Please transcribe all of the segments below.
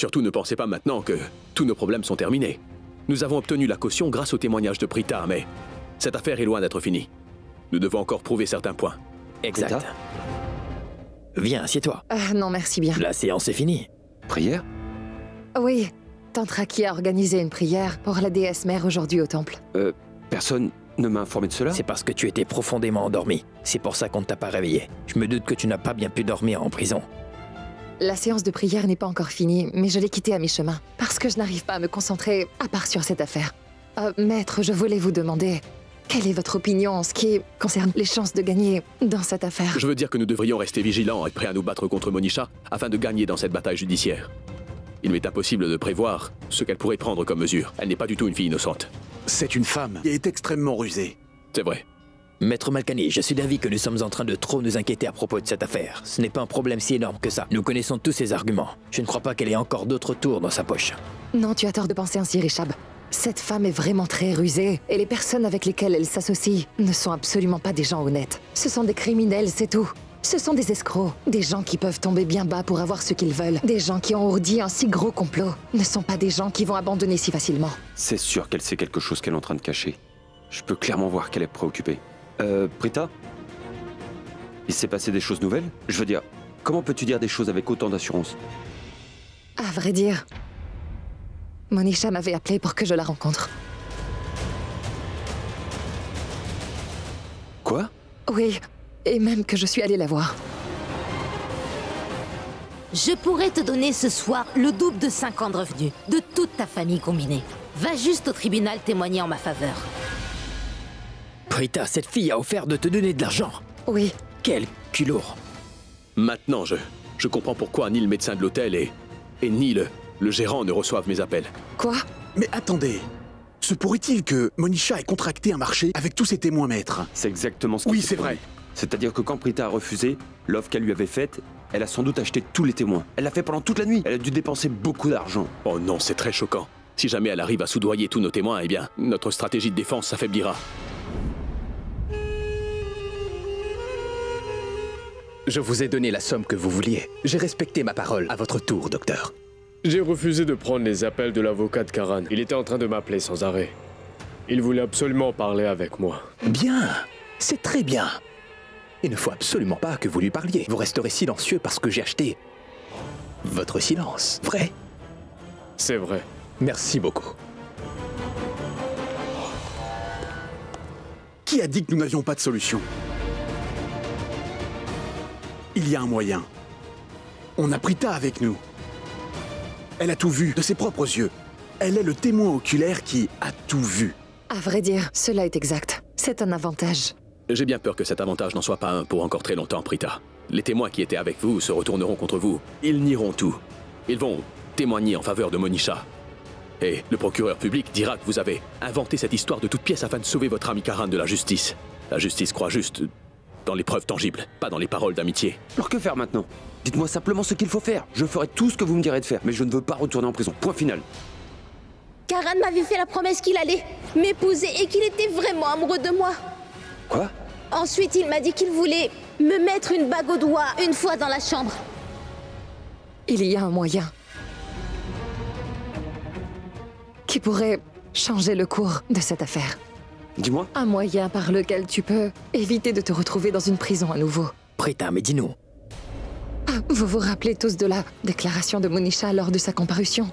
Surtout ne pensez pas maintenant que tous nos problèmes sont terminés. Nous avons obtenu la caution grâce au témoignage de Prita, mais cette affaire est loin d'être finie. Nous devons encore prouver certains points. Exact. Prita? Viens, assieds-toi. Non, merci bien. La séance est finie. Prière? Oui, Tantraki a organisé une prière pour la déesse mère aujourd'hui au temple. Personne ne m'a informé de cela? C'est parce que tu étais profondément endormi. C'est pour ça qu'on ne t'a pas réveillé. Je me doute que tu n'as pas bien pu dormir en prison. La séance de prière n'est pas encore finie, mais je l'ai quittée à mi-chemin, parce que je n'arrive pas à me concentrer à part sur cette affaire. Maître, je voulais vous demander, quelle est votre opinion en ce qui concerne les chances de gagner dans cette affaire? Je veux dire que nous devrions rester vigilants et prêts à nous battre contre Monisha afin de gagner dans cette bataille judiciaire. Il m'est impossible de prévoir ce qu'elle pourrait prendre comme mesure. Elle n'est pas du tout une fille innocente. C'est une femme qui est extrêmement rusée. C'est vrai. Maître Malkani, je suis d'avis que nous sommes en train de trop nous inquiéter à propos de cette affaire. Ce n'est pas un problème si énorme que ça. Nous connaissons tous ses arguments. Je ne crois pas qu'elle ait encore d'autres tours dans sa poche. Non, tu as tort de penser ainsi, Rishab. Cette femme est vraiment très rusée, et les personnes avec lesquelles elle s'associe ne sont absolument pas des gens honnêtes. Ce sont des criminels, c'est tout. Ce sont des escrocs, des gens qui peuvent tomber bien bas pour avoir ce qu'ils veulent. Des gens qui ont ourdi un si gros complot. Ne sont pas des gens qui vont abandonner si facilement. C'est sûr qu'elle sait quelque chose qu'elle est en train de cacher. Je peux clairement voir qu'elle est préoccupée. Prita? Il s'est passé des choses nouvelles? Je veux dire, comment peux-tu dire des choses avec autant d'assurance? À vrai dire, Monisha m'avait appelé pour que je la rencontre. Quoi? Oui, et même que je suis allée la voir. Je pourrais te donner ce soir le double de 5 ans de revenus, de toute ta famille combinée. Va juste au tribunal témoigner en ma faveur. Prita, cette fille a offert de te donner de l'argent. Oui, Quel culot. Maintenant, je comprends pourquoi ni le médecin de l'hôtel et ni le gérant ne reçoivent mes appels. quoi? Mais attendez, se pourrait-il que Monisha ait contracté un marché avec tous ses témoins maîtres? C'est exactement ce que Oui, tu c'est dis. vrai. C'est-à-dire que quand Prita a refusé, l'offre qu'elle lui avait faite, elle a sans doute acheté tous les témoins. Elle l'a fait pendant toute la nuit. Elle a dû dépenser beaucoup d'argent. Oh non, c'est très choquant. Si jamais elle arrive à soudoyer tous nos témoins, eh bien, notre stratégie de défense s'affaiblira. Je vous ai donné la somme que vous vouliez. J'ai respecté ma parole. À votre tour, docteur. J'ai refusé de prendre les appels de l'avocat de Karan. Il était en train de m'appeler sans arrêt. Il voulait absolument parler avec moi. Bien. C'est très bien. Il ne faut absolument pas que vous lui parliez. Vous resterez silencieux parce que j'ai acheté votre silence. Vrai? C'est vrai. Merci beaucoup. Qui a dit que nous n'avions pas de solution? Il y a un moyen. On a Prita avec nous. Elle a tout vu de ses propres yeux. Elle est le témoin oculaire qui a tout vu. À vrai dire, cela est exact. C'est un avantage. J'ai bien peur que cet avantage n'en soit pas un pour encore très longtemps, Prita. Les témoins qui étaient avec vous se retourneront contre vous. Ils nieront tout. Ils vont témoigner en faveur de Monisha. Et le procureur public dira que vous avez inventé cette histoire de toute pièce afin de sauver votre ami Karan de la justice. La justice croit juste dans les preuves tangibles, pas dans les paroles d'amitié. Alors que faire maintenant? Dites-moi simplement ce qu'il faut faire. Je ferai tout ce que vous me direz de faire, mais je ne veux pas retourner en prison. Point final. Karan m'avait fait la promesse qu'il allait m'épouser et qu'il était vraiment amoureux de moi. Quoi? Ensuite, il m'a dit qu'il voulait me mettre une bague au doigt une fois dans la chambre. Il y a un moyen qui pourrait changer le cours de cette affaire. Dis-moi. Un moyen par lequel tu peux éviter de te retrouver dans une prison à nouveau. Prita, mais dis-nous. Vous vous rappelez tous de la déclaration de Monisha lors de sa comparution?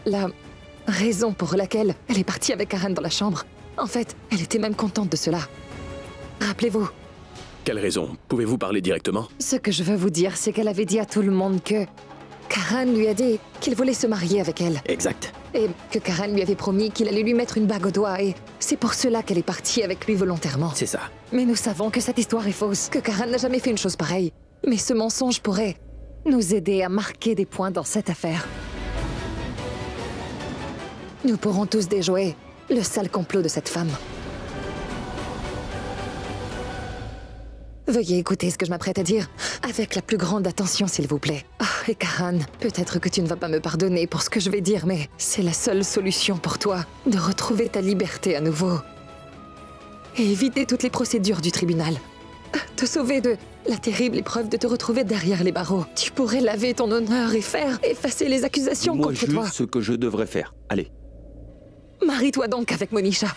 La raison pour laquelle elle est partie avec Karan dans la chambre. En fait, elle était même contente de cela. Rappelez-vous. Quelle raison? Pouvez-vous parler directement? Ce que je veux vous dire, c'est qu'elle avait dit à tout le monde que Karan lui a dit qu'il voulait se marier avec elle. Exact. Et que Karan lui avait promis qu'il allait lui mettre une bague au doigt et c'est pour cela qu'elle est partie avec lui volontairement. C'est ça. Mais nous savons que cette histoire est fausse, que Karan n'a jamais fait une chose pareille. Mais ce mensonge pourrait nous aider à marquer des points dans cette affaire. Nous pourrons tous déjouer le sale complot de cette femme. Veuillez écouter ce que je m'apprête à dire avec la plus grande attention, s'il vous plaît. Et Karan, peut-être que tu ne vas pas me pardonner pour ce que je vais dire, mais c'est la seule solution pour toi de retrouver ta liberté à nouveau. Et éviter toutes les procédures du tribunal. te sauver de la terrible épreuve de te retrouver derrière les barreaux. Tu pourrais laver ton honneur et faire effacer les accusations Dis-moi contre toi. juste ce que je devrais faire. Allez. Marie-toi donc avec Monisha.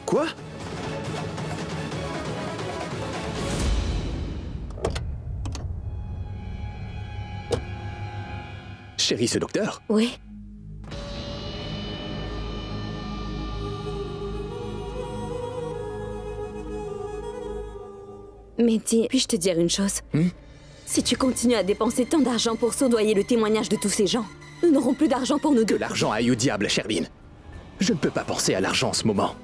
Quoi? Chérie, ce docteur? Oui. Mais dis, puis-je te dire une chose? Si tu continues à dépenser tant d'argent pour soudoyer le témoignage de tous ces gens, nous n'aurons plus d'argent pour nous Que deux. l'argent aille au diable, Shervin. Je ne peux pas penser à l'argent en ce moment.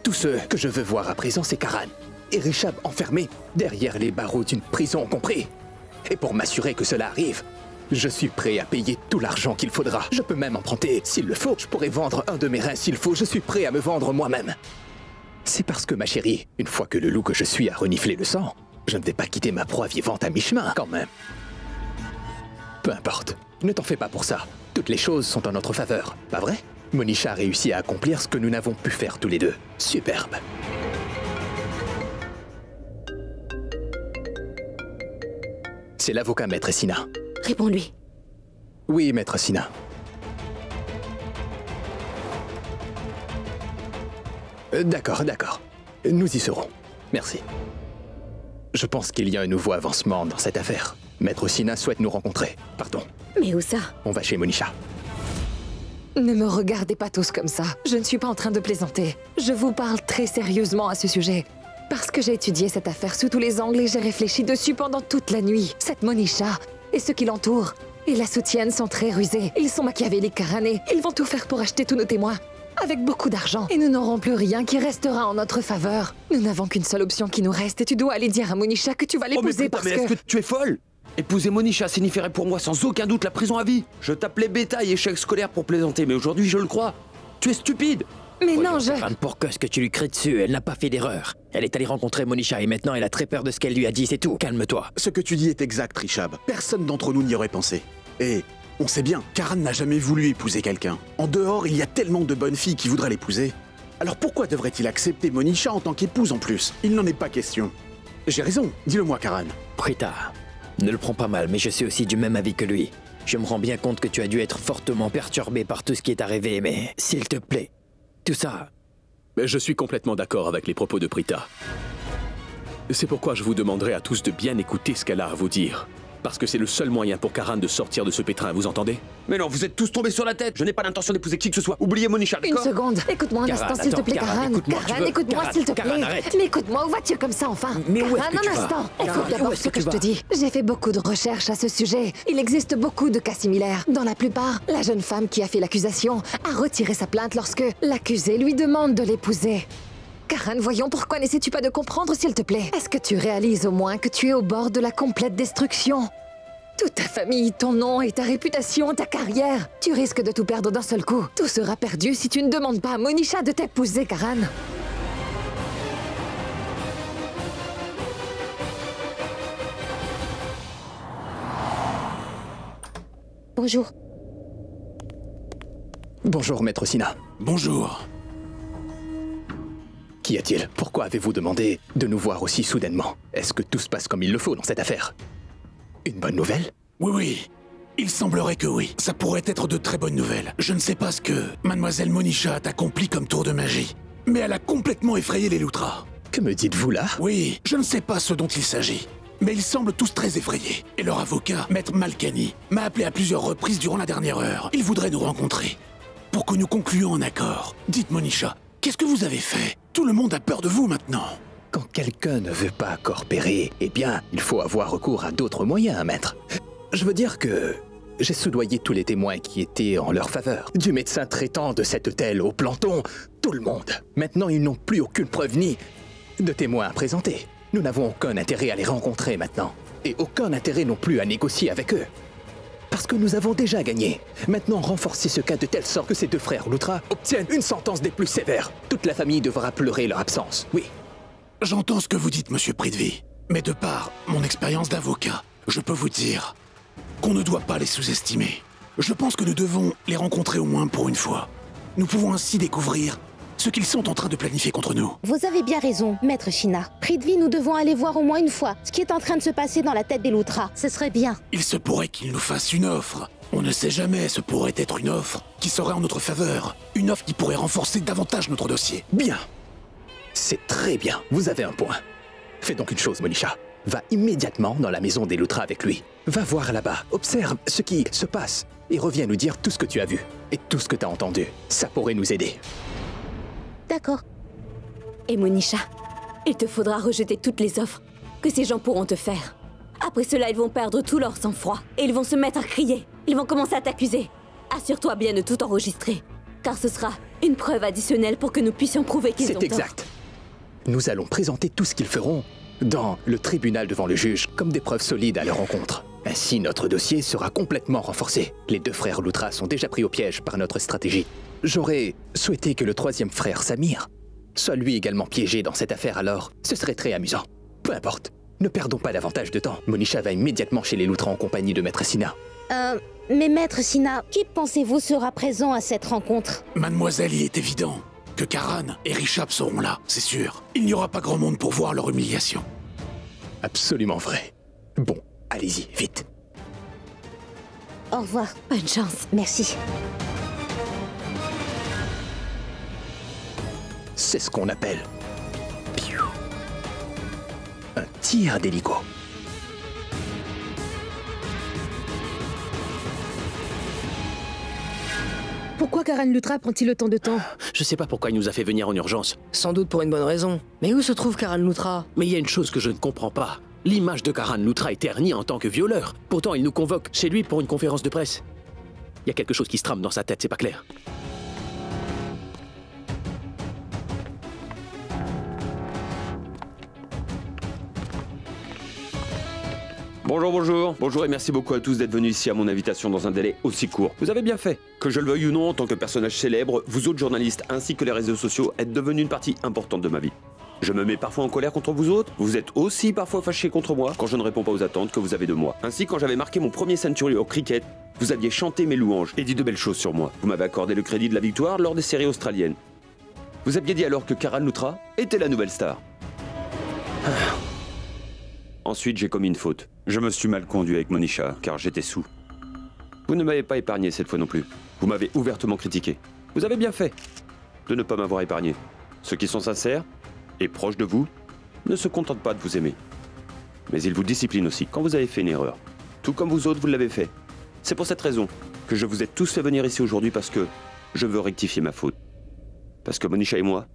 Tout ce que je veux voir à présent, c'est Karan et Richab enfermés derrière les barreaux d'une prison, compris? Et pour m'assurer que cela arrive, je suis prêt à payer tout l'argent qu'il faudra. Je peux même emprunter s'il le faut. Je pourrais vendre un de mes reins s'il faut. Je suis prêt à me vendre moi-même. C'est parce que, ma chérie, une fois que le loup que je suis a reniflé le sang, je ne vais pas quitter ma proie vivante à mi-chemin, quand même. Peu importe. Ne t'en fais pas pour ça. Toutes les choses sont en notre faveur, pas vrai? Monisha a réussi à accomplir ce que nous n'avons pu faire tous les deux. Superbe. C'est l'avocat, maître Sina. Réponds-lui. Oui, maître Sina. D'accord, d'accord. Nous y serons. Merci. Je pense qu'il y a un nouveau avancement dans cette affaire. Maître Sina souhaite nous rencontrer. Partons. Mais où ça? On va chez Monisha. Ne me regardez pas tous comme ça. Je ne suis pas en train de plaisanter. Je vous parle très sérieusement à ce sujet. Parce que j'ai étudié cette affaire sous tous les angles et j'ai réfléchi dessus pendant toute la nuit. Cette Monisha et ceux qui l'entourent et la soutiennent sont très rusés. Ils sont machiavéliques, Karan, et ils vont tout faire pour acheter tous nos témoins. Avec beaucoup d'argent. Et nous n'aurons plus rien qui restera en notre faveur. Nous n'avons qu'une seule option qui nous reste et tu dois aller dire à Monisha que tu vas l'épouser parce mais est-ce que tu es folle? Épouser Monisha signifierait pour moi sans aucun doute la prison à vie. Je t'appelais bêta et échec scolaire pour plaisanter, mais aujourd'hui je le crois. Tu es stupide. Mais non, je... Pour que ce que tu lui cries dessus, elle n'a pas fait d'erreur. Elle est allée rencontrer Monisha et maintenant elle a très peur de ce qu'elle lui a dit, c'est tout. Calme-toi. Ce que tu dis est exact, Richab. Personne d'entre nous n'y aurait pensé. Et on sait bien, Karan n'a jamais voulu épouser quelqu'un. En dehors, il y a tellement de bonnes filles qui voudraient l'épouser. Alors pourquoi devrait-il accepter Monisha en tant qu'épouse en plus? Il n'en est pas question. J'ai raison, dis-le-moi, Karan. Prita, ne le prends pas mal, mais je suis aussi du même avis que lui. Je me rends bien compte que tu as dû être fortement perturbé par tout ce qui est arrivé, mais s'il te plaît, tout ça... Mais je suis complètement d'accord avec les propos de Prita. C'est pourquoi je vous demanderai à tous de bien écouter ce qu'elle a à vous dire. Parce que c'est le seul moyen pour Karan de sortir de ce pétrin, vous entendez? Mais non, vous êtes tous tombés sur la tête. Je n'ai pas l'intention d'épouser qui que ce soit. Oubliez Monisha, Une d'accord? seconde, écoute-moi un Karan, instant s'il te attends, plaît, Karan, Karan. écoute-moi, tu Karan, veux- écoute-moi Karan, s'il te Karan, plaît. arrête. Mais écoute-moi, où vas-tu comme ça enfin? Mais où est-ce Karan, que tu un vas? instant. Karan, Écoute où d'abord est-ce ce que que tu je te vas? dis. J'ai fait beaucoup de recherches à ce sujet. Il existe beaucoup de cas similaires. Dans la plupart, la jeune femme qui a fait l'accusation a retiré sa plainte lorsque l'accusé lui demande de l'épouser. Karan, voyons, pourquoi n'essaies-tu pas de comprendre, s'il te plaît? Est-ce que tu réalises au moins que tu es au bord de la complète destruction? Toute ta famille, ton nom et ta réputation, ta carrière. Tu risques de tout perdre d'un seul coup. Tout sera perdu si tu ne demandes pas à Monisha de t'épouser, Karan. Bonjour. Bonjour, maître Sina. Bonjour. Qu'y a-t-il? Pourquoi avez-vous demandé de nous voir aussi soudainement? Est-ce que tout se passe comme il le faut dans cette affaire? Une bonne nouvelle? Oui, oui. Il semblerait que oui. Ça pourrait être de très bonnes nouvelles. Je ne sais pas ce que Mademoiselle Monisha a accompli comme tour de magie, mais elle a complètement effrayé les Loutras. Que me dites-vous là? Oui, je ne sais pas ce dont il s'agit, mais ils semblent tous très effrayés. Et leur avocat, Maître Malkani, m'a appelé à plusieurs reprises durant la dernière heure. Il voudrait nous rencontrer pour que nous concluions un accord. Dites Monisha, qu'est-ce que vous avez fait? Tout le monde a peur de vous maintenant. Quand quelqu'un ne veut pas coopérer, eh bien, il faut avoir recours à d'autres moyens, maître. Je veux dire que j'ai soudoyé tous les témoins qui étaient en leur faveur. Du médecin traitant de cet hôtel au planton, tout le monde. Maintenant, ils n'ont plus aucune preuve ni de témoins à présenter. Nous n'avons aucun intérêt à les rencontrer maintenant. Et aucun intérêt non plus à négocier avec eux. Parce que nous avons déjà gagné. Maintenant, renforcez ce cas de telle sorte que ces deux frères Loutra obtiennent une sentence des plus sévères. Toute la famille devra pleurer leur absence, oui. J'entends ce que vous dites, Monsieur Prithvi, mais de par mon expérience d'avocat, je peux vous dire qu'on ne doit pas les sous-estimer. Je pense que nous devons les rencontrer au moins pour une fois. Nous pouvons ainsi découvrir ce qu'ils sont en train de planifier contre nous. Vous avez bien raison, Maître Shina. Prithvi, nous devons aller voir au moins une fois ce qui est en train de se passer dans la tête des Loutras. Ce serait bien. Il se pourrait qu'ils nous fassent une offre. On ne sait jamais, ce pourrait être une offre qui serait en notre faveur. Une offre qui pourrait renforcer davantage notre dossier. Bien. C'est très bien. Vous avez un point. Fais donc une chose, Monisha. Va immédiatement dans la maison des Loutras avec lui. Va voir là-bas, observe ce qui se passe et reviens nous dire tout ce que tu as vu et tout ce que tu as entendu. Ça pourrait nous aider. D'accord. Et Monisha, il te faudra rejeter toutes les offres que ces gens pourront te faire. Après cela, ils vont perdre tout leur sang-froid et ils vont se mettre à crier. Ils vont commencer à t'accuser. Assure-toi bien de tout enregistrer, car ce sera une preuve additionnelle pour que nous puissions prouver qu'ils ont tort. C'est exact. Nous allons présenter tout ce qu'ils feront dans le tribunal devant le juge comme des preuves solides à leur rencontre. Ainsi, notre dossier sera complètement renforcé. Les deux frères Loutra sont déjà pris au piège par notre stratégie. J'aurais souhaité que le troisième frère, Samir, soit lui également piégé dans cette affaire, alors ce serait très amusant. Peu importe, ne perdons pas davantage de temps. Monisha va immédiatement chez les Loutra en compagnie de Maître Sina. Mais Maître Sina, qui pensez-vous sera présent à cette rencontre? Mademoiselle, il est évident que Karan et Rishab seront là, c'est sûr. Il n'y aura pas grand monde pour voir leur humiliation. Absolument vrai. Bon, allez-y, vite. Au revoir. Bonne chance. Merci. C'est ce qu'on appelle un tir d'hélico. Pourquoi Karan Loutra prend-il autant de temps? Je sais pas pourquoi il nous a fait venir en urgence. Sans doute pour une bonne raison. Mais où se trouve Karan Loutra? Mais il y a une chose que je ne comprends pas. L'image de Karan Loutra est ternie en tant que violeur. Pourtant, il nous convoque chez lui pour une conférence de presse. Il y a quelque chose qui se trame dans sa tête, c'est pas clair. Bonjour, bonjour. Bonjour et merci beaucoup à tous d'être venus ici à mon invitation dans un délai aussi court. Vous avez bien fait. Que je le veuille ou non, en tant que personnage célèbre, vous autres journalistes ainsi que les réseaux sociaux êtes devenus une partie importante de ma vie. Je me mets parfois en colère contre vous autres, vous êtes aussi parfois fâchés contre moi quand je ne réponds pas aux attentes que vous avez de moi. Ainsi, quand j'avais marqué mon premier century au cricket, vous aviez chanté mes louanges et dit de belles choses sur moi. Vous m'avez accordé le crédit de la victoire lors des séries australiennes. Vous aviez dit alors que Karan Loutra était la nouvelle star. Ensuite, j'ai commis une faute. Je me suis mal conduit avec Monisha, car j'étais saoul. Vous ne m'avez pas épargné cette fois non plus. Vous m'avez ouvertement critiqué. Vous avez bien fait de ne pas m'avoir épargné. Ceux qui sont sincères et proches de vous ne se contentent pas de vous aimer. Mais ils vous disciplinent aussi quand vous avez fait une erreur. Tout comme vous autres, vous l'avez fait. C'est pour cette raison que je vous ai tous fait venir ici aujourd'hui parce que je veux rectifier ma faute. Parce que Monisha et moi,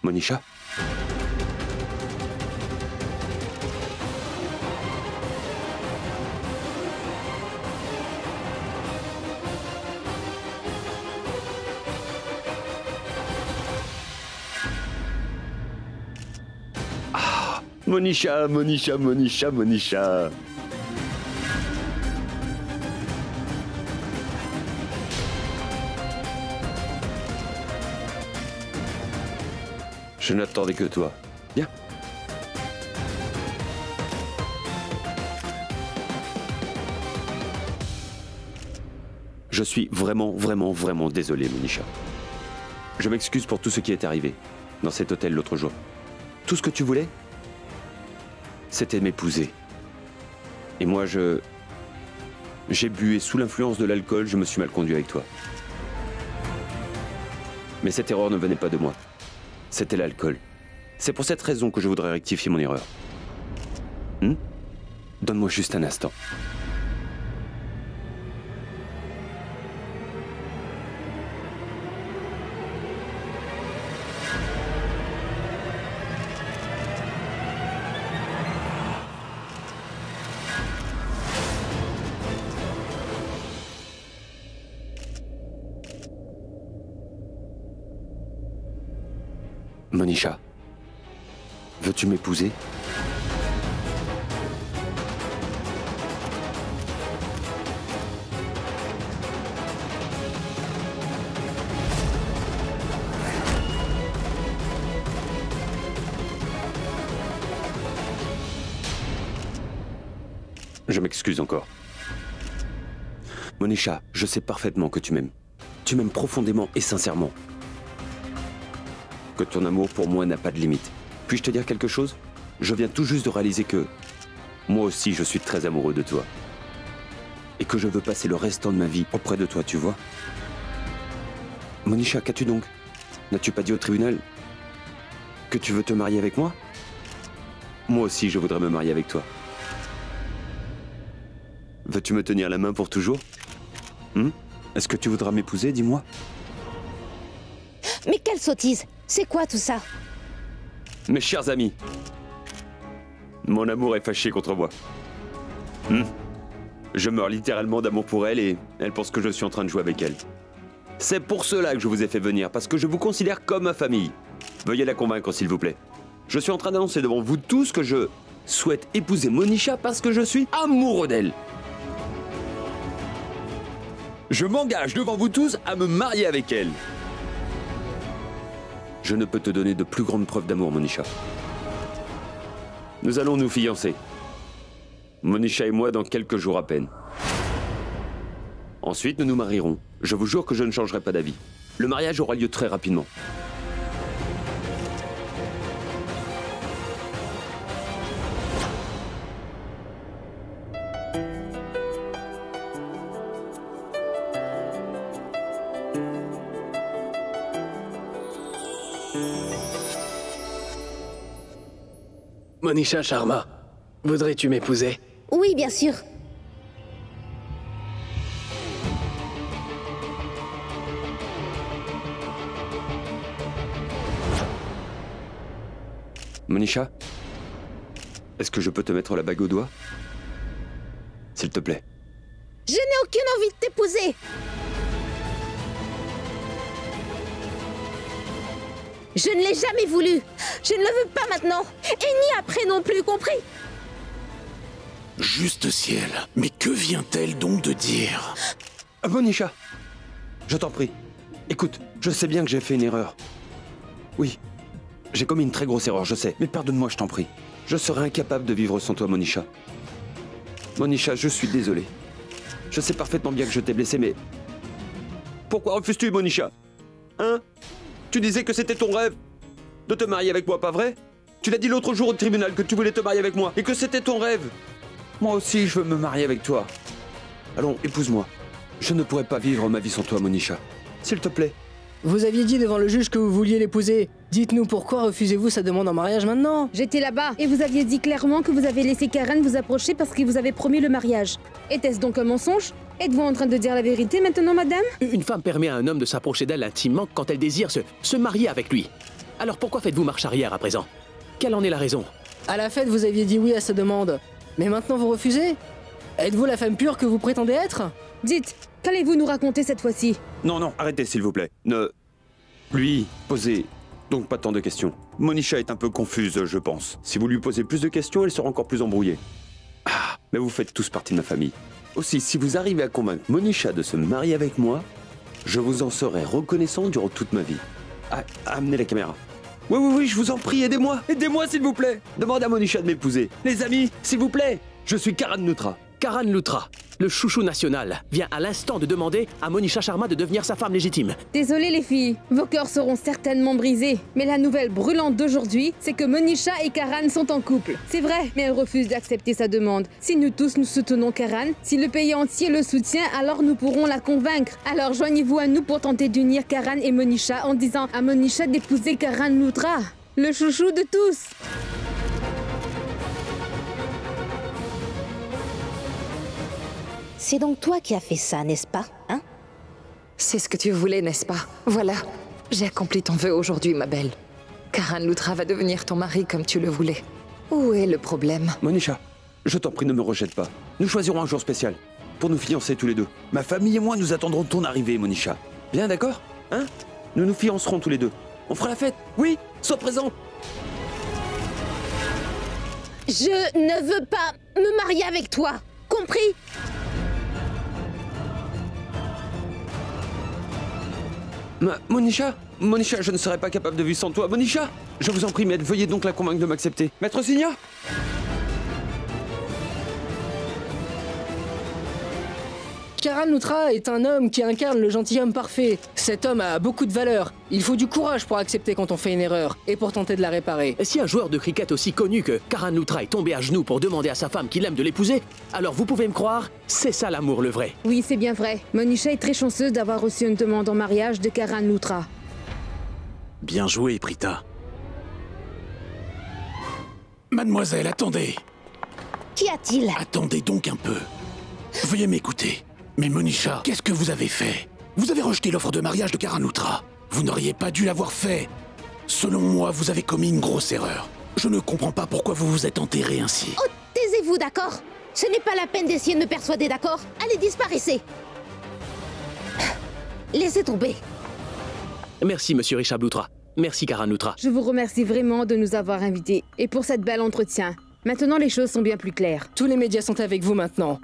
Monisha? Ah, Monisha, Monisha, Monisha, Monisha. Je n'attendais que toi. Viens. Je suis vraiment, vraiment, vraiment désolé, Monisha. Je m'excuse pour tout ce qui est arrivé dans cet hôtel l'autre jour. Tout ce que tu voulais, c'était m'épouser. Et moi, j'ai bu et sous l'influence de l'alcool, je me suis mal conduit avec toi. Mais cette erreur ne venait pas de moi. C'était l'alcool. C'est pour cette raison que je voudrais rectifier mon erreur. Donne-moi juste un instant. Monisha, veux-tu m'épouser? Je m'excuse encore. Monisha, je sais parfaitement que tu m'aimes. Tu m'aimes profondément et sincèrement. Que ton amour pour moi n'a pas de limite. Puis-je te dire quelque chose? Je viens tout juste de réaliser que moi aussi je suis très amoureux de toi. Et que je veux passer le restant de ma vie auprès de toi, tu vois. Monisha, qu'as-tu donc? N'as-tu pas dit au tribunal que tu veux te marier avec moi? Moi aussi, je voudrais me marier avec toi. Veux-tu me tenir la main pour toujours? Est-ce que tu voudras m'épouser, dis-moi? Mais quelle sottise! C'est quoi tout ça? Mes chers amis, mon amour est fâché contre moi. Je meurs littéralement d'amour pour elle et elle pense que je suis en train de jouer avec elle. C'est pour cela que je vous ai fait venir, parce que je vous considère comme ma famille. Veuillez la convaincre, s'il vous plaît. Je suis en train d'annoncer devant vous tous que je souhaite épouser Monisha parce que je suis amoureux d'elle. Je m'engage devant vous tous à me marier avec elle. Je ne peux te donner de plus grande preuve d'amour, Monisha. Nous allons nous fiancer. Monisha et moi dans quelques jours à peine. Ensuite, nous nous marierons. Je vous jure que je ne changerai pas d'avis. Le mariage aura lieu très rapidement. Monisha Sharma, voudrais-tu m'épouser? Oui, bien sûr. Monisha, est-ce que je peux te mettre la bague au doigt? S'il te plaît. Je n'ai aucune envie de t'épouser. Je ne l'ai jamais voulu. Je ne le veux pas maintenant. Et ni après non plus, compris? Juste ciel, mais que vient-elle donc de dire? Monisha, je t'en prie. Écoute, je sais bien que j'ai fait une erreur. Oui, j'ai commis une très grosse erreur, je sais. Mais pardonne-moi, je t'en prie. Je serais incapable de vivre sans toi, Monisha. Monisha, je suis désolé. Je sais parfaitement bien que je t'ai blessé, mais... Pourquoi refuses-tu, Monisha? Hein? Tu disais que c'était ton rêve de te marier avec moi, pas vrai? Tu l'as dit l'autre jour au tribunal que tu voulais te marier avec moi et que c'était ton rêve. Moi aussi, je veux me marier avec toi. Allons, épouse-moi. Je ne pourrais pas vivre ma vie sans toi, Monisha. S'il te plaît. Vous aviez dit devant le juge que vous vouliez l'épouser. Dites-nous pourquoi refusez-vous sa demande en mariage maintenant? J'étais là-bas et vous aviez dit clairement que vous avez laissé Karen vous approcher parce qu'il vous avait promis le mariage. Était-ce donc un mensonge? Êtes-vous en train de dire la vérité maintenant, madame? Une femme permet à un homme de s'approcher d'elle intimement quand elle désire se marier avec lui. Alors pourquoi faites-vous marche arrière à présent? Quelle en est la raison? À la fête, vous aviez dit oui à sa demande. Mais maintenant, vous refusez? Êtes-vous la femme pure que vous prétendez être? Dites, qu'allez-vous nous raconter cette fois-ci? Non, non, arrêtez, s'il vous plaît. Ne... Lui, posez donc pas tant de questions. Monisha est un peu confuse, je pense. Si vous lui posez plus de questions, elle sera encore plus embrouillée. Ah, mais vous faites tous partie de ma famille. Aussi, si vous arrivez à convaincre Monisha de se marier avec moi, je vous en serai reconnaissant durant toute ma vie. Ah, amenez la caméra. Oui, je vous en prie, aidez-moi. Aidez-moi, s'il vous plaît. Demandez à Monisha de m'épouser. Les amis, s'il vous plaît. Je suis Karan Luthra. Karan Luthra, le chouchou national, vient à l'instant de demander à Monisha Sharma de devenir sa femme légitime. Désolée les filles, vos cœurs seront certainement brisés. Mais la nouvelle brûlante d'aujourd'hui, c'est que Monisha et Karan sont en couple. C'est vrai, mais elle refuse d'accepter sa demande. Si nous tous nous soutenons Karan, si le pays entier le soutient, alors nous pourrons la convaincre. Alors joignez-vous à nous pour tenter d'unir Karan et Monisha en disant à Monisha d'épouser Karan Luthra, le chouchou de tous. C'est donc toi qui as fait ça, n'est-ce pas? Hein? C'est ce que tu voulais, n'est-ce pas? Voilà, j'ai accompli ton vœu aujourd'hui, ma belle. Karan Luthra va devenir ton mari comme tu le voulais. Où est le problème? Monisha, je t'en prie, ne me rejette pas. Nous choisirons un jour spécial pour nous fiancer tous les deux. Ma famille et moi, nous attendrons ton arrivée, Monisha. Bien, d'accord? Hein? Nous nous fiancerons tous les deux. On fera la fête. Oui, sois présent. Je ne veux pas me marier avec toi. Compris? Monisha, je ne serais pas capable de vivre sans toi. Monisha, je vous en prie, maître, veuillez donc la convaincre de m'accepter. Maître Signa? Karan Loutra est un homme qui incarne le gentilhomme parfait. Cet homme a beaucoup de valeur. Il faut du courage pour accepter quand on fait une erreur et pour tenter de la réparer. Et si un joueur de cricket aussi connu que Karan Loutra est tombé à genoux pour demander à sa femme qu'il aime de l'épouser, alors vous pouvez me croire, c'est ça l'amour le vrai. Oui, c'est bien vrai. Monisha est très chanceuse d'avoir reçu une demande en mariage de Karan Loutra. Bien joué, Prita. Mademoiselle, attendez. Qu'y a-t-il? Attendez donc un peu. Veuillez m'écouter. Mais Monisha, qu'est-ce que vous avez fait? Vous avez rejeté l'offre de mariage de Karan Loutra. Vous n'auriez pas dû l'avoir fait. Selon moi, vous avez commis une grosse erreur. Je ne comprends pas pourquoi vous vous êtes enterré ainsi. Oh, taisez-vous, d'accord? Ce n'est pas la peine d'essayer de me persuader, d'accord? Allez, disparaissez! Laissez tomber. Merci, monsieur Richard Loutra. Merci, Karan Loutra. Je vous remercie vraiment de nous avoir invités et pour cette belle entretien. Maintenant, les choses sont bien plus claires. Tous les médias sont avec vous maintenant.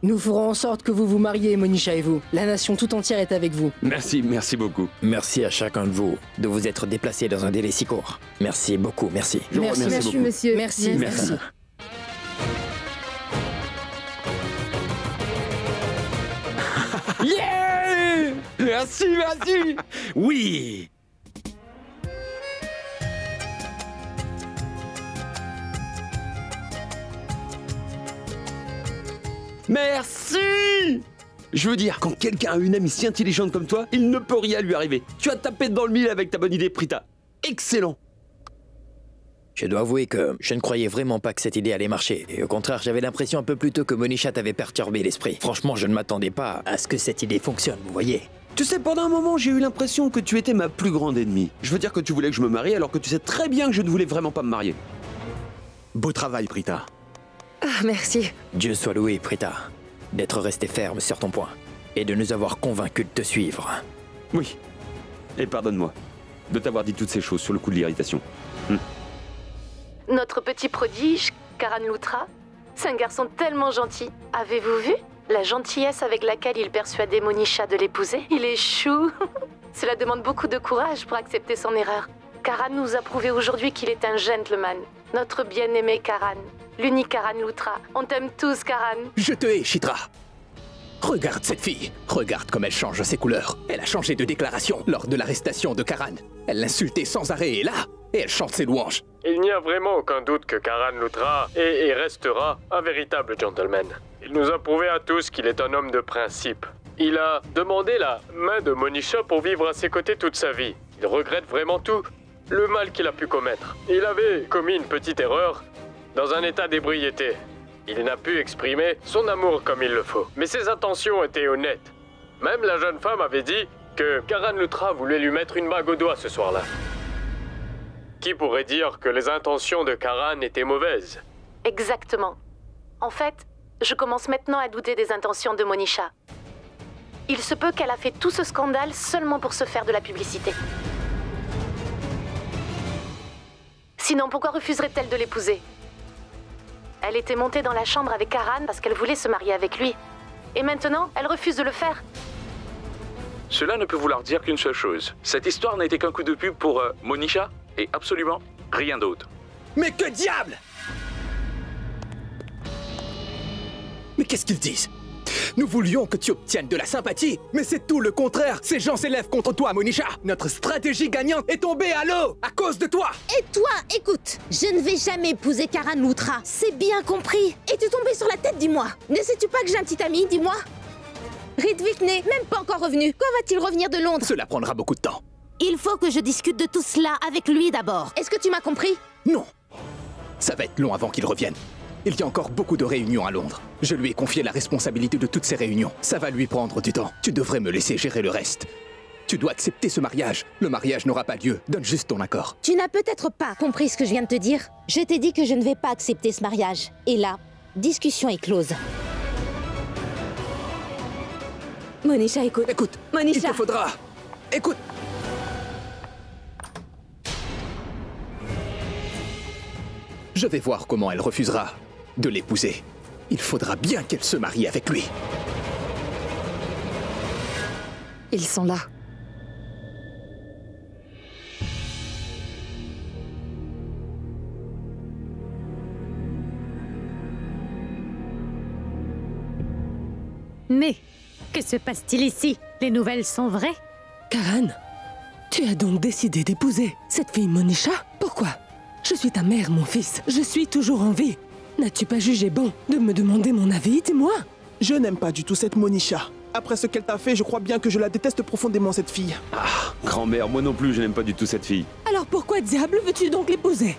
Nous ferons en sorte que vous vous mariez, Monisha et vous. La nation tout entière est avec vous. Merci, merci beaucoup. Merci à chacun de vous de vous être déplacés dans un délai si court. Merci beaucoup, merci. Je vous remercie Merci, beaucoup. monsieur. Merci. Yeah! Merci, merci! Oui! Merci! Je veux dire, quand quelqu'un a une amie si intelligente comme toi, il ne peut rien lui arriver. Tu as tapé dans le mille avec ta bonne idée, Prita. Excellent! Je dois avouer que je ne croyais vraiment pas que cette idée allait marcher. Et au contraire, j'avais l'impression un peu plus tôt que Monisha t'avait perturbé l'esprit. Franchement, je ne m'attendais pas à ce que cette idée fonctionne, vous voyez. Tu sais, pendant un moment, j'ai eu l'impression que tu étais ma plus grande ennemie. Je veux dire que tu voulais que je me marie alors que tu sais très bien que je ne voulais vraiment pas me marier. Beau travail, Prita. Ah, merci. Dieu soit loué, Prita, d'être resté ferme sur ton point et de nous avoir convaincus de te suivre. Oui. Et pardonne-moi de t'avoir dit toutes ces choses sur le coup de l'irritation. Notre petit prodige, Karan Loutra, c'est un garçon tellement gentil. Avez-vous vu la gentillesse avec laquelle il persuadait Monisha de l'épouser? Il est chou. Cela demande beaucoup de courage pour accepter son erreur. Karan nous a prouvé aujourd'hui qu'il est un gentleman. Notre bien-aimé Karan, l'unique Karan Loutra. On t'aime tous, Karan. Je te hais, Chitra. Regarde cette fille. Regarde comme elle change ses couleurs. Elle a changé de déclaration lors de l'arrestation de Karan. Elle l'insultait sans arrêt et là, elle chante ses louanges. Il n'y a vraiment aucun doute que Karan Loutra est et restera un véritable gentleman. Il nous a prouvé à tous qu'il est un homme de principe. Il a demandé la main de Monisha pour vivre à ses côtés toute sa vie. Il regrette vraiment tout le mal qu'il a pu commettre. Il avait commis une petite erreur dans un état d'ébriété. Il n'a pu exprimer son amour comme il le faut. Mais ses intentions étaient honnêtes. Même la jeune femme avait dit que Karan Loutra voulait lui mettre une bague au doigt ce soir-là. Qui pourrait dire que les intentions de Karan étaient mauvaises? Exactement. En fait, je commence maintenant à douter des intentions de Monisha. Il se peut qu'elle a fait tout ce scandale seulement pour se faire de la publicité. Sinon, pourquoi refuserait-elle de l'épouser? Elle était montée dans la chambre avec Karan parce qu'elle voulait se marier avec lui. Et maintenant, elle refuse de le faire. Cela ne peut vouloir dire qu'une seule chose. Cette histoire n'a été qu'un coup de pub pour Monisha et absolument rien d'autre. Mais que diable! Mais qu'est-ce qu'ils disent? Nous voulions que tu obtiennes de la sympathie, mais c'est tout le contraire. Ces gens s'élèvent contre toi, Monisha. Notre stratégie gagnante est tombée à l'eau à cause de toi. Et toi, écoute, je ne vais jamais épouser Karan Loutra. C'est bien compris. Et tu es tombé sur la tête, dis-moi. Ne sais-tu pas que j'ai un petit ami, dis-moi? Ridvik n'est même pas encore revenu. Quand va-t-il revenir de Londres? Cela prendra beaucoup de temps. Il faut que je discute de tout cela avec lui d'abord. Est-ce que tu m'as compris? Non. Ça va être long avant qu'il revienne. Il y a encore beaucoup de réunions à Londres. Je lui ai confié la responsabilité de toutes ces réunions. Ça va lui prendre du temps. Tu devrais me laisser gérer le reste. Tu dois accepter ce mariage. Le mariage n'aura pas lieu. Donne juste ton accord. Tu n'as peut-être pas compris ce que je viens de te dire. Je t'ai dit que je ne vais pas accepter ce mariage. Et là, discussion est close. Monisha, écoute. Écoute, Monisha. il te faudra... Écoute. Je vais voir comment elle refusera de l'épouser. Il faudra bien qu'elle se marie avec lui. Ils sont là. Mais Que se passe-t-il ici? Les nouvelles sont vraies? Karan, tu as donc décidé d'épouser cette fille Monisha? Pourquoi? Je suis ta mère, mon fils. Je suis toujours en vie. N'as-tu pas jugé bon de me demander mon avis? Dis-moi. Je n'aime pas du tout cette Monisha. Après ce qu'elle t'a fait, je crois bien que je la déteste profondément, cette fille. Ah, grand-mère, moi non plus, je n'aime pas du tout cette fille. Alors pourquoi diable veux-tu donc l'épouser?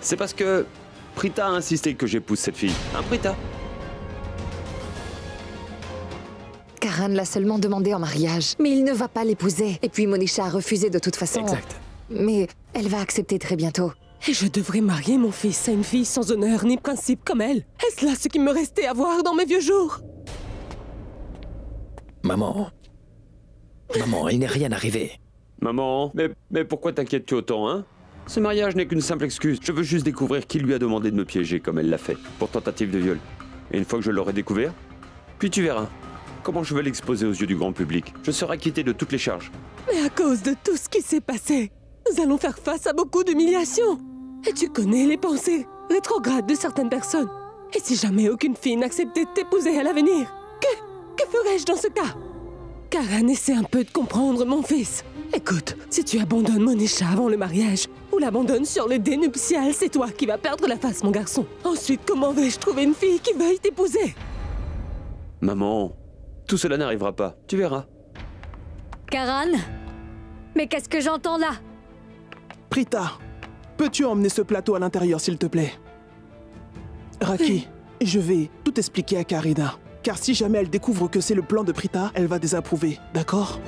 C'est parce que Prita a insisté que j'épouse cette fille. Hein, Prita? Karan l'a seulement demandé en mariage, mais il ne va pas l'épouser. Et puis Monisha a refusé de toute façon. Exact. Mais elle va accepter très bientôt. Et je devrais marier mon fils à une fille sans honneur ni principe comme elle? Est-ce là ce qui me restait à voir dans mes vieux jours? Maman, il n'est rien arrivé. Maman, mais pourquoi t'inquiètes-tu autant, hein? Ce mariage n'est qu'une simple excuse. Je veux juste découvrir qui lui a demandé de me piéger comme elle l'a fait, pour tentative de viol. Et une fois que je l'aurai découvert, puis tu verras comment je vais l'exposer aux yeux du grand public. Je serai acquitté de toutes les charges. Mais à cause de tout ce qui s'est passé, nous allons faire face à beaucoup d'humiliations. Et tu connais les pensées rétrogrades de certaines personnes. Et si jamais aucune fille n'acceptait de t'épouser à l'avenir, que ferais-je dans ce cas? Karan, essaie un peu de comprendre, mon fils. Écoute, si tu abandonnes Monisha avant le mariage, ou l'abandonnes sur le dé nuptial, c'est toi qui vas perdre la face, mon garçon. Ensuite, comment vais-je trouver une fille qui veuille t'épouser? Maman, tout cela n'arrivera pas, tu verras. Karan? Mais qu'est-ce que j'entends là? Prita, peux-tu emmener ce plateau à l'intérieur, s'il te plaît? Raki, je vais tout expliquer à Karina. Car si jamais elle découvre que c'est le plan de Prita, elle va désapprouver, d'accord?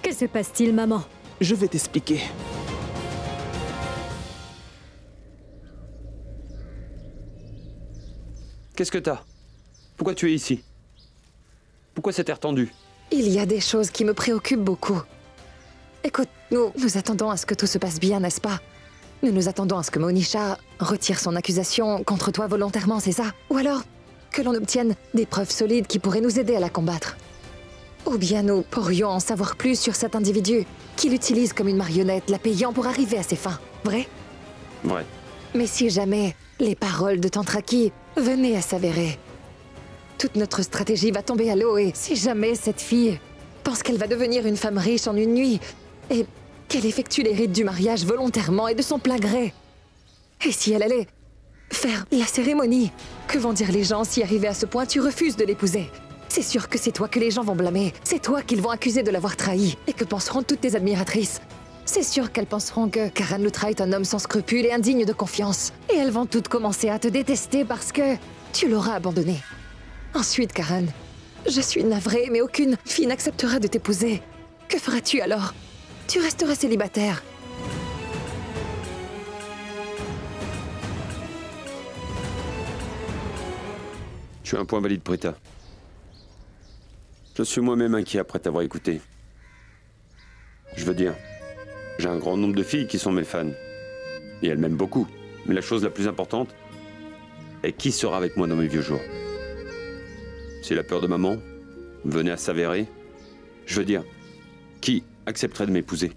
Que se passe-t-il, maman? Je vais t'expliquer. Qu'est-ce que t'as? Pourquoi tu es ici? Pourquoi cet air tendu? Il y a des choses qui me préoccupent beaucoup. Écoute, nous attendons à ce que tout se passe bien, n'est-ce pas? Nous attendons à ce que Monisha retire son accusation contre toi volontairement, c'est ça? Ou alors que l'on obtienne des preuves solides qui pourraient nous aider à la combattre. Ou bien nous pourrions en savoir plus sur cet individu qui l'utilise comme une marionnette, la payant pour arriver à ses fins, vrai? Ouais. Mais si jamais les paroles de Tantraki venaient à s'avérer, toute notre stratégie va tomber à l'eau. Et si jamais cette fille pense qu'elle va devenir une femme riche en une nuit, et qu'elle effectue les rites du mariage volontairement et de son plein gré, et si elle allait faire la cérémonie, que vont dire les gens si arrivé à ce point tu refuses de l'épouser? C'est sûr que c'est toi que les gens vont blâmer, c'est toi qu'ils vont accuser de l'avoir trahi. Et que penseront toutes tes admiratrices? C'est sûr qu'elles penseront que Karan Luthra est un homme sans scrupules et indigne de confiance. Et elles vont toutes commencer à te détester parce que tu l'auras abandonné. Ensuite, Karan, je suis navrée, mais aucune fille n'acceptera de t'épouser. Que feras-tu alors? Tu resteras célibataire. Tu as un point valide, Prita. Je suis moi-même inquiet après t'avoir écouté. Je veux dire, j'ai un grand nombre de filles qui sont mes fans. Et elles m'aiment beaucoup. Mais la chose la plus importante est qui sera avec moi dans mes vieux jours. Si la peur de maman venait à s'avérer, je veux dire, qui accepterait de m'épouser?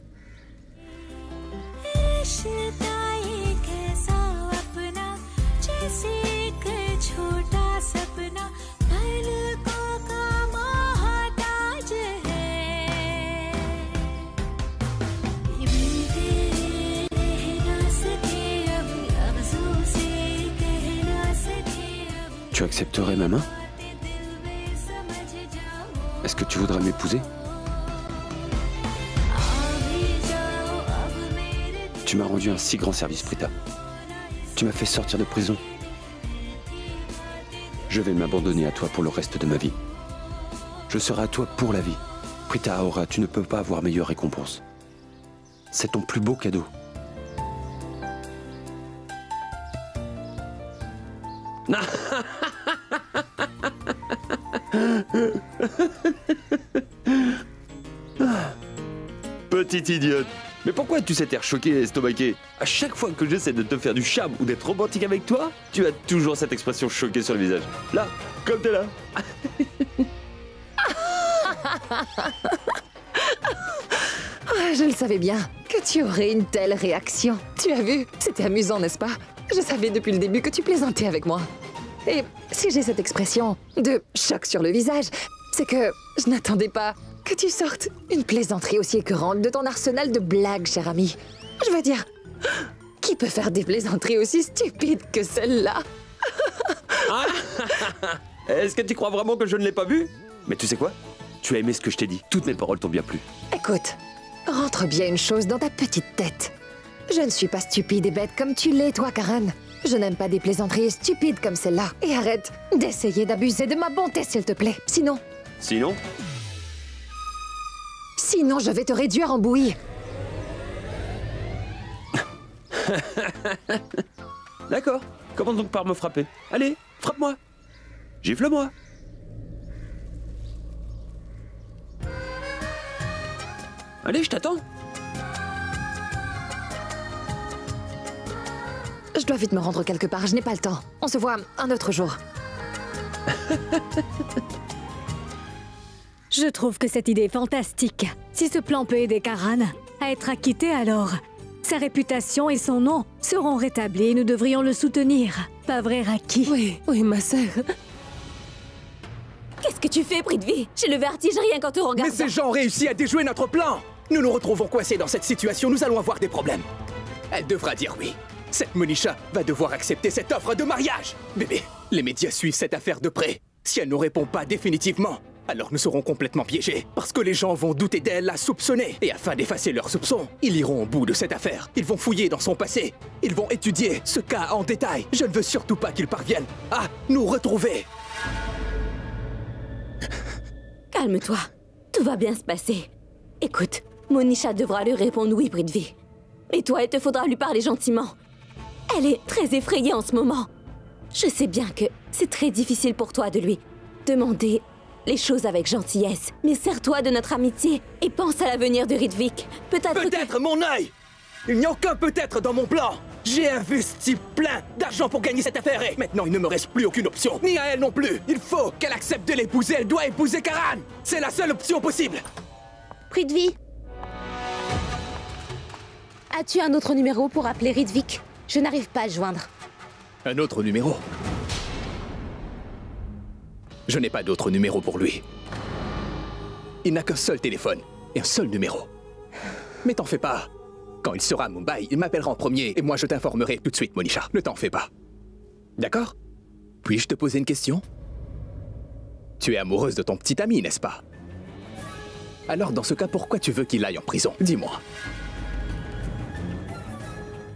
Tu accepterais ma main? Est-ce que tu voudrais m'épouser? Tu m'as rendu un si grand service, Prita. Tu m'as fait sortir de prison. Je vais m'abandonner à toi pour le reste de ma vie. Je serai à toi pour la vie. Prita Aora, tu ne peux pas avoir meilleure récompense. C'est ton plus beau cadeau. Petite idiote. Mais pourquoi as-tu cet air choqué et estomaqué? À chaque fois que j'essaie de te faire du charme ou d'être romantique avec toi, tu as toujours cette expression choquée sur le visage. Là, comme t'es là. Je le savais bien que tu aurais une telle réaction. Tu as vu? C'était amusant, n'est-ce pas? Je savais depuis le début que tu plaisantais avec moi. Et si j'ai cette expression de choc sur le visage, c'est que je n'attendais pas que tu sortes une plaisanterie aussi écœurante de ton arsenal de blagues, cher ami. Je veux dire, qui peut faire des plaisanteries aussi stupides que celle-là? Est-ce que tu crois vraiment que je ne l'ai pas vu? Mais tu sais quoi? Tu as aimé ce que je t'ai dit. Toutes mes paroles t'ont bien plu. Écoute, rentre bien une chose dans ta petite tête. Je ne suis pas stupide et bête comme tu l'es, toi, Karan. Je n'aime pas des plaisanteries stupides comme celle-là. Et arrête d'essayer d'abuser de ma bonté, s'il te plaît. Sinon, Sinon? je vais te réduire en bouillie. D'accord. Commence donc par me frapper. Allez, frappe-moi. Gifle-moi. Allez, je t'attends. Je dois vite me rendre quelque part, je n'ai pas le temps. On se voit un autre jour. Je trouve que cette idée est fantastique. Si ce plan peut aider Karan à être acquitté, alors sa réputation et son nom seront rétablis et nous devrions le soutenir. Pas vrai, Raki? Oui, ma sœur. Qu'est-ce que tu fais, Prithvi? J'ai le vertige rien qu'en te regardant. Mais ces gens ont réussi à déjouer notre plan. Nous nous retrouvons coincés dans cette situation, nous allons avoir des problèmes. Elle devra dire oui. Cette Monisha va devoir accepter cette offre de mariage. Bébé, les médias suivent cette affaire de près. Si elle ne répond pas définitivement, alors nous serons complètement piégés. Parce que les gens vont douter d'elle, la soupçonner. Et afin d'effacer leurs soupçons, ils iront au bout de cette affaire. Ils vont fouiller dans son passé. Ils vont étudier ce cas en détail. Je ne veux surtout pas qu'ils parviennent à nous retrouver. Calme-toi. Tout va bien se passer. Écoute, Monisha devra lui répondre oui, Prithvi. Et toi, il te faudra lui parler gentiment. Elle est très effrayée en ce moment. Je sais bien que c'est très difficile pour toi de lui demander les choses avec gentillesse. Mais sers-toi de notre amitié et pense à l'avenir de Ritvik. Peut-être mon œil! Il n'y a aucun peut-être dans mon plan! J'ai investi plein d'argent pour gagner cette affaire et maintenant il ne me reste plus aucune option. Ni à elle non plus. Il faut qu'elle accepte de l'épouser. Elle doit épouser Karan. C'est la seule option possible. Prithvi, as-tu un autre numéro pour appeler Ritvik? Je n'arrive pas à le joindre. Un autre numéro? Je n'ai pas d'autre numéro pour lui. Il n'a qu'un seul téléphone et un seul numéro. Mais t'en fais pas. Quand il sera à Mumbai, il m'appellera en premier et moi je t'informerai tout de suite, Monisha. Ne t'en fais pas. D'accord? Puis-je te poser une question? Tu es amoureuse de ton petit ami, n'est-ce pas? Alors dans ce cas, pourquoi tu veux qu'il aille en prison? Dis-moi.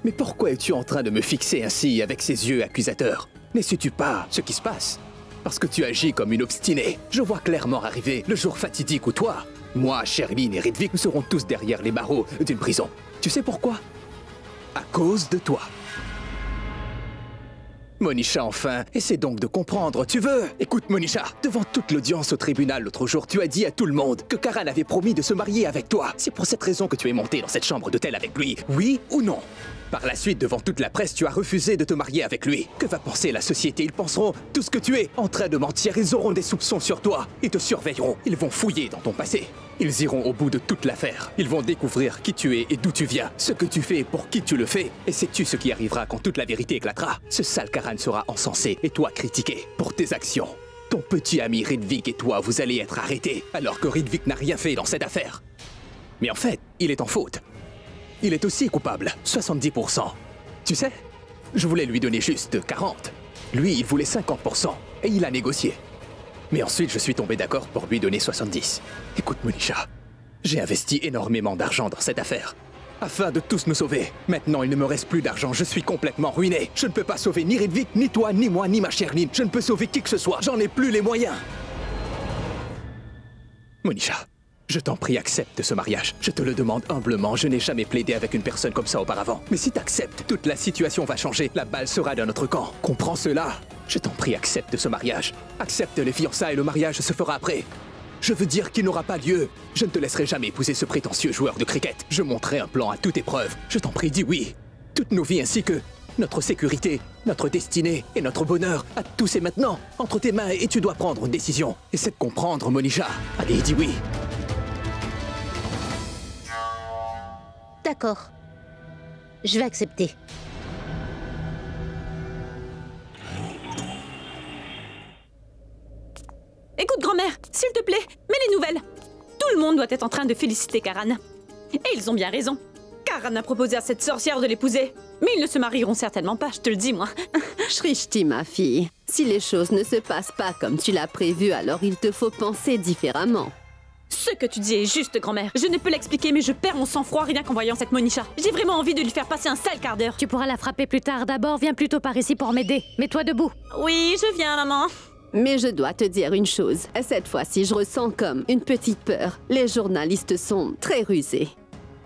Mais pourquoi es-tu en train de me fixer ainsi avec ces yeux accusateurs? Ne sais-tu pas ce qui se passe? Parce que tu agis comme une obstinée. Je vois clairement arriver le jour fatidique où toi, moi, Sherlyn et Ritvik, nous serons tous derrière les barreaux d'une prison. Tu sais pourquoi? À cause de toi. Monisha, enfin, essaie donc de comprendre, tu veux? Écoute, Monisha, devant toute l'audience au tribunal l'autre jour, tu as dit à tout le monde que Karan avait promis de se marier avec toi. C'est pour cette raison que tu es monté dans cette chambre d'hôtel avec lui, oui ou non? Par la suite, devant toute la presse, tu as refusé de te marier avec lui. Que va penser la société? Ils penseront tout ce que tu es en train de mentir. Ils auront des soupçons sur toi. Ils te surveilleront. Ils vont fouiller dans ton passé. Ils iront au bout de toute l'affaire. Ils vont découvrir qui tu es et d'où tu viens, ce que tu fais et pour qui tu le fais. Et sais-tu ce qui arrivera quand toute la vérité éclatera? Ce sale Karan sera encensé et toi critiqué pour tes actions. Ton petit ami Ritvik et toi, vous allez être arrêtés, alors que Ritvik n'a rien fait dans cette affaire. Mais en fait, il est en faute. Il est aussi coupable, 70%. Tu sais, je voulais lui donner juste 40. Lui, il voulait 50%, et il a négocié. Mais ensuite, je suis tombé d'accord pour lui donner 70. Écoute, Monisha, j'ai investi énormément d'argent dans cette affaire, afin de tous nous sauver. Maintenant, il ne me reste plus d'argent, je suis complètement ruiné. Je ne peux pas sauver ni Ritvik, ni toi, ni moi, ni ma Sherlyn. Je ne peux sauver qui que ce soit, j'en ai plus les moyens. Monisha, je t'en prie, accepte ce mariage. Je te le demande humblement, je n'ai jamais plaidé avec une personne comme ça auparavant. Mais si t'acceptes, toute la situation va changer. La balle sera dans notre camp. Comprends cela? Je t'en prie, accepte ce mariage. Accepte les fiançailles, le mariage se fera après. Je veux dire qu'il n'aura pas lieu. Je ne te laisserai jamais épouser ce prétentieux joueur de cricket. Je monterai un plan à toute épreuve. Je t'en prie, dis oui. Toutes nos vies ainsi que notre sécurité, notre destinée et notre bonheur, à tous et maintenant, entre tes mains et tu dois prendre une décision. Essaie de comprendre, Monisha. Allez, dis oui. D'accord. je vais accepter. Écoute, grand-mère, s'il te plaît, mets les nouvelles. Tout le monde doit être en train de féliciter Karan. Et ils ont bien raison. Karan a proposé à cette sorcière de l'épouser. Mais ils ne se marieront certainement pas, je te le dis, moi. Shrishti, ma fille, si les choses ne se passent pas comme tu l'as prévu, alors il te faut penser différemment. Ce que tu dis est juste, grand-mère. Je ne peux l'expliquer, mais je perds mon sang-froid rien qu'en voyant cette Monisha. J'ai vraiment envie de lui faire passer un sale quart d'heure. Tu pourras la frapper plus tard. D'abord, viens plutôt par ici pour m'aider. Mets-toi debout. Oui, je viens, maman. Mais je dois te dire une chose. Cette fois-ci, je ressens comme une petite peur. Les journalistes sont très rusés.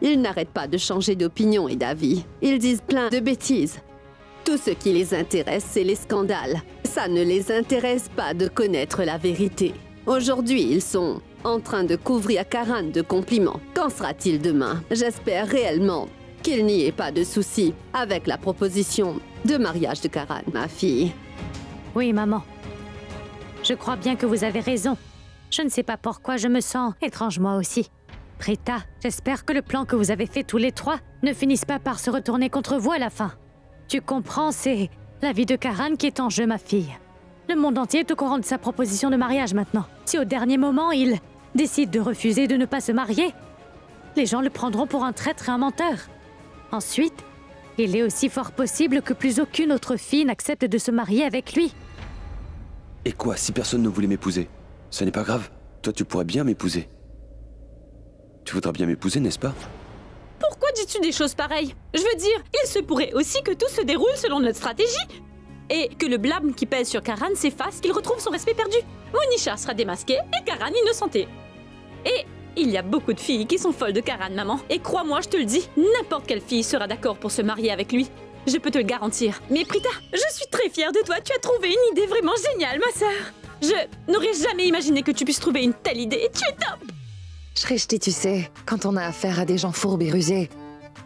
Ils n'arrêtent pas de changer d'opinion et d'avis. Ils disent plein de bêtises. Tout ce qui les intéresse, c'est les scandales. Ça ne les intéresse pas de connaître la vérité. Aujourd'hui, ils sont en train de couvrir Karan de compliments. Qu'en sera-t-il demain? J'espère réellement qu'il n'y ait pas de soucis avec la proposition de mariage de Karan, ma fille. Oui, maman. Je crois bien que vous avez raison. Je ne sais pas pourquoi je me sens étrange moi aussi. Prita, j'espère que le plan que vous avez fait tous les trois ne finisse pas par se retourner contre vous à la fin. Tu comprends, c'est la vie de Karan qui est en jeu, ma fille. Le monde entier est au courant de sa proposition de mariage maintenant. Si au dernier moment, il décide de refuser de ne pas se marier, les gens le prendront pour un traître et un menteur. Ensuite, il est aussi fort possible que plus aucune autre fille n'accepte de se marier avec lui. Et quoi, si personne ne voulait m'épouser? Ce n'est pas grave. Toi, tu pourrais bien m'épouser. Tu voudras bien m'épouser, n'est-ce pas? Pourquoi dis-tu des choses pareilles? Je veux dire, il se pourrait aussi que tout se déroule selon notre stratégie. Et que le blâme qui pèse sur Karan s'efface, qu'il retrouve son respect perdu. Monisha sera démasquée et Karan innocenté. Et il y a beaucoup de filles qui sont folles de Karan, maman. Et crois-moi, je te le dis, n'importe quelle fille sera d'accord pour se marier avec lui. Je peux te le garantir. Mais Prita, je suis très fière de toi. Tu as trouvé une idée vraiment géniale, ma sœur. Je n'aurais jamais imaginé que tu puisses trouver une telle idée. Tu es top! Shrishti, tu sais, quand on a affaire à des gens fourbes et rusés,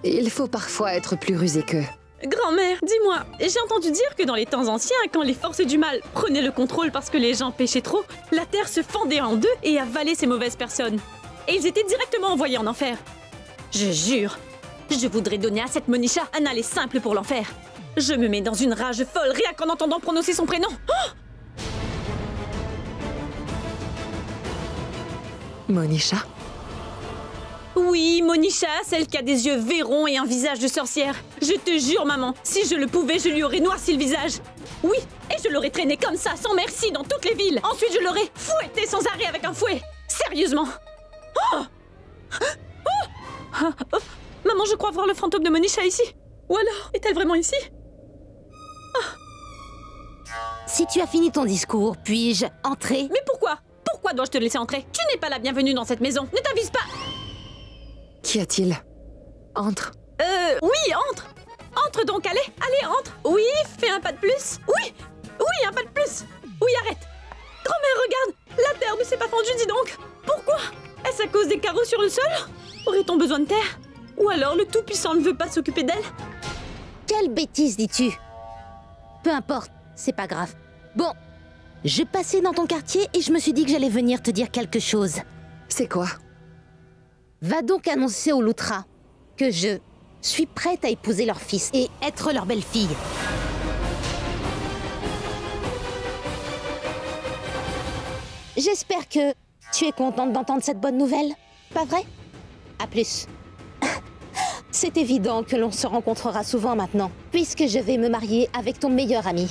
il faut parfois être plus rusé qu'eux. Grand-mère, dis-moi, j'ai entendu dire que dans les temps anciens, quand les forces du mal prenaient le contrôle parce que les gens péchaient trop, la terre se fendait en deux et avalait ces mauvaises personnes. Et ils étaient directement envoyés en enfer. Je jure, je voudrais donner à cette Monisha un aller simple pour l'enfer. Je me mets dans une rage folle rien qu'en entendant prononcer son prénom. Oh! Monisha? Oui, Monisha, celle qui a des yeux vairons et un visage de sorcière. Je te jure, maman, si je le pouvais, je lui aurais noirci le visage. Oui, et je l'aurais traîné comme ça, sans merci, dans toutes les villes. Ensuite, je l'aurais fouetté sans arrêt avec un fouet. Sérieusement. Oh! Oh! Oh! Maman, je crois voir le fantôme de Monisha ici. Ou alors, est-elle vraiment ici? Si tu as fini ton discours, puis-je entrer? Mais pourquoi? Pourquoi dois-je te laisser entrer? Tu n'es pas la bienvenue dans cette maison. Ne t'avise pas. Qu'y a-t-il? Entre. Oui, entre. Entre donc, allez, entre. Oui, fais un pas de plus. Oui, un pas de plus. Oui, arrête. Grand-mère, regarde. La terre ne s'est pas fendue, dis donc. Pourquoi? Est-ce à cause des carreaux sur le sol? Aurait-on besoin de terre? Ou alors le Tout-Puissant ne veut pas s'occuper d'elle? Quelle bêtise dis-tu? Peu importe, c'est pas grave. Bon, je passais dans ton quartier et je me suis dit que j'allais venir te dire quelque chose. C'est quoi? Va donc annoncer aux Loutra que je suis prête à épouser leur fils et être leur belle-fille. J'espère que tu es contente d'entendre cette bonne nouvelle, pas vrai? À plus. C'est évident que l'on se rencontrera souvent maintenant, puisque je vais me marier avec ton meilleur ami.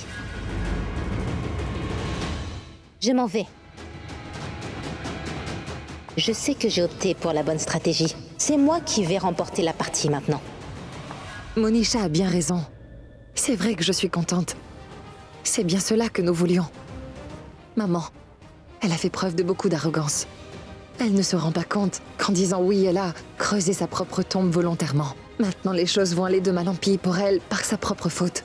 Je m'en vais. Je sais que j'ai opté pour la bonne stratégie. C'est moi qui vais remporter la partie maintenant. Monisha a bien raison. C'est vrai que je suis contente. C'est bien cela que nous voulions. Maman, elle a fait preuve de beaucoup d'arrogance. Elle ne se rend pas compte qu'en disant oui, elle a creusé sa propre tombe volontairement. Maintenant, les choses vont aller de mal en pis pour elle par sa propre faute.